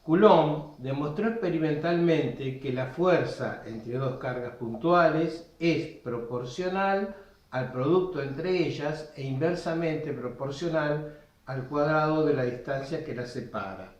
Coulomb demostró experimentalmente que la fuerza entre dos cargas puntuales es proporcional al producto entre ellas e inversamente proporcional al cuadrado de la distancia que las separa.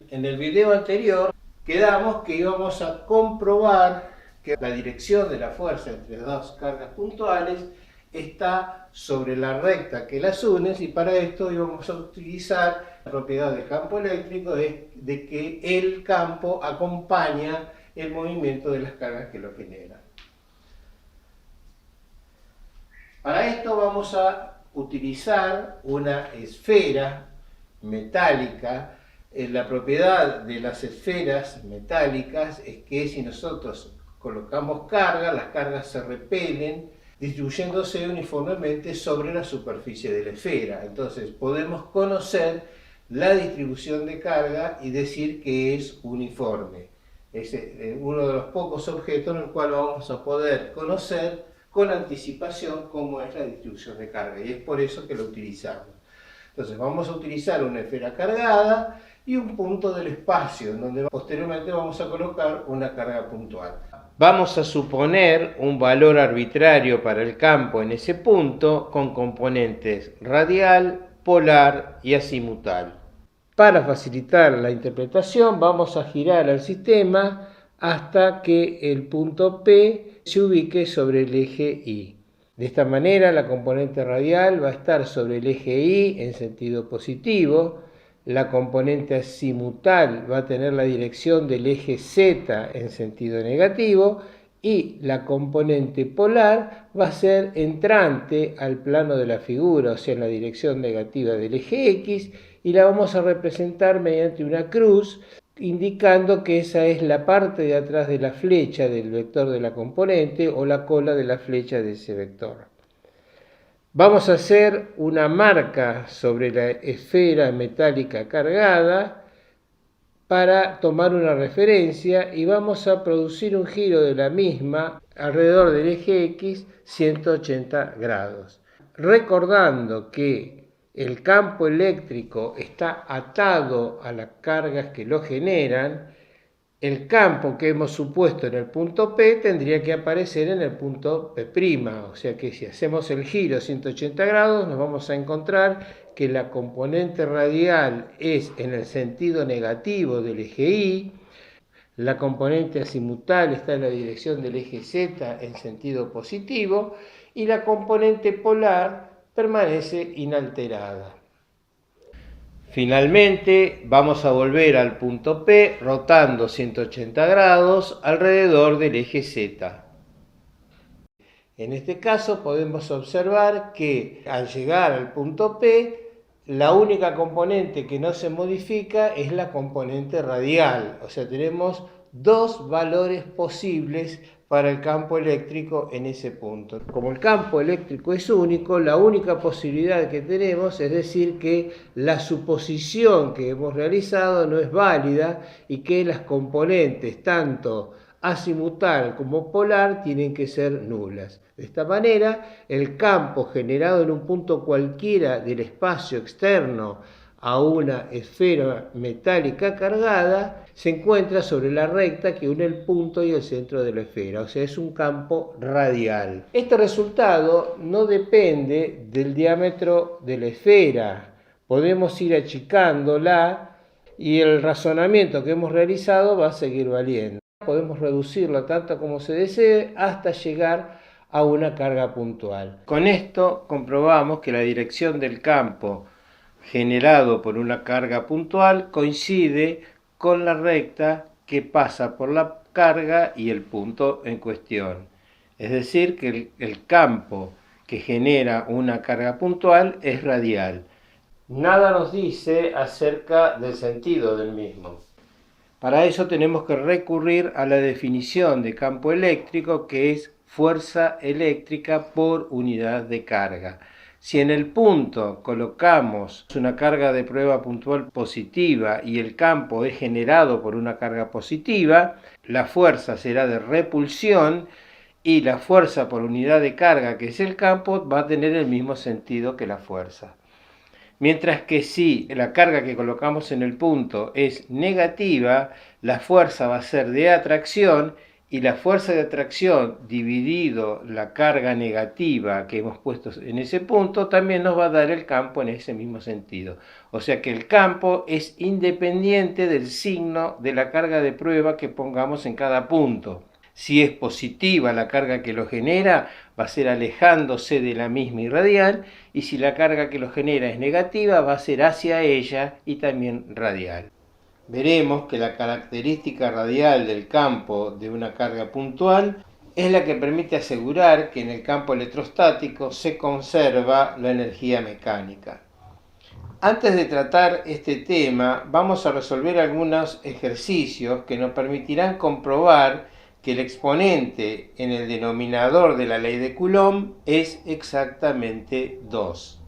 En el video anterior quedamos que íbamos a comprobar que la dirección de la fuerza entre dos cargas puntuales está sobre la recta que las une, y para esto íbamos a utilizar la propiedad del campo eléctrico de que el campo acompaña el movimiento de las cargas que lo generan. Para esto vamos a utilizar una esfera metálica. La propiedad de las esferas metálicas es que si nosotros colocamos carga, las cargas se repelen distribuyéndose uniformemente sobre la superficie de la esfera. Entonces podemos conocer la distribución de carga y decir que es uniforme. Es uno de los pocos objetos en el cual vamos a poder conocer con anticipación cómo es la distribución de carga, y es por eso que lo utilizamos. Entonces vamos a utilizar una esfera cargada y un punto del espacio, en donde posteriormente vamos a colocar una carga puntual. Vamos a suponer un valor arbitrario para el campo en ese punto con componentes radial, polar y azimutal. Para facilitar la interpretación vamos a girar al sistema hasta que el punto P se ubique sobre el eje Y. De esta manera la componente radial va a estar sobre el eje Y en sentido positivo, la componente azimutal va a tener la dirección del eje Z en sentido negativo y la componente polar va a ser entrante al plano de la figura, o sea en la dirección negativa del eje X, y la vamos a representar mediante una cruz, indicando que esa es la parte de atrás de la flecha del vector de la componente o la cola de la flecha de ese vector. Vamos a hacer una marca sobre la esfera metálica cargada para tomar una referencia y vamos a producir un giro de la misma alrededor del eje X 180 grados. Recordando que el campo eléctrico está atado a las cargas que lo generan, el campo que hemos supuesto en el punto P tendría que aparecer en el punto P', o sea que si hacemos el giro 180 grados nos vamos a encontrar que la componente radial es en el sentido negativo del eje Y, la componente azimutal está en la dirección del eje Z en sentido positivo y la componente polar permanece inalterada. Finalmente vamos a volver al punto P rotando 180 grados alrededor del eje Z. En este caso podemos observar que al llegar al punto P, la única componente que no se modifica es la componente radial, o sea tenemos dos valores posibles para el campo eléctrico en ese punto. Como el campo eléctrico es único, la única posibilidad que tenemos es decir que la suposición que hemos realizado no es válida y que las componentes tanto azimutal como polar tienen que ser nulas. De esta manera, el campo generado en un punto cualquiera del espacio externo a una esfera metálica cargada se encuentra sobre la recta que une el punto y el centro de la esfera, o sea, es un campo radial. Este resultado no depende del diámetro de la esfera, podemos ir achicándola y el razonamiento que hemos realizado va a seguir valiendo. Podemos reducirla tanto como se desee hasta llegar a una carga puntual. Con esto comprobamos que la dirección del campo generado por una carga puntual coincide con la recta que pasa por la carga y el punto en cuestión. Es decir, que el campo que genera una carga puntual es radial. Nada nos dice acerca del sentido del mismo. Para eso tenemos que recurrir a la definición de campo eléctrico, que es fuerza eléctrica por unidad de carga. Si en el punto colocamos una carga de prueba puntual positiva y el campo es generado por una carga positiva, la fuerza será de repulsión y la fuerza por unidad de carga, que es el campo, va a tener el mismo sentido que la fuerza. Mientras que si la carga que colocamos en el punto es negativa, la fuerza va a ser de atracción, y la fuerza de atracción dividido la carga negativa que hemos puesto en ese punto también nos va a dar el campo en ese mismo sentido. O sea que el campo es independiente del signo de la carga de prueba que pongamos en cada punto. Si es positiva la carga que lo genera, va a ser alejándose de la misma y radial, y si la carga que lo genera es negativa, va a ser hacia ella y también radial. Veremos que la característica radial del campo de una carga puntual es la que permite asegurar que en el campo electrostático se conserva la energía mecánica. Antes de tratar este tema, vamos a resolver algunos ejercicios que nos permitirán comprobar que el exponente en el denominador de la ley de Coulomb es exactamente 2.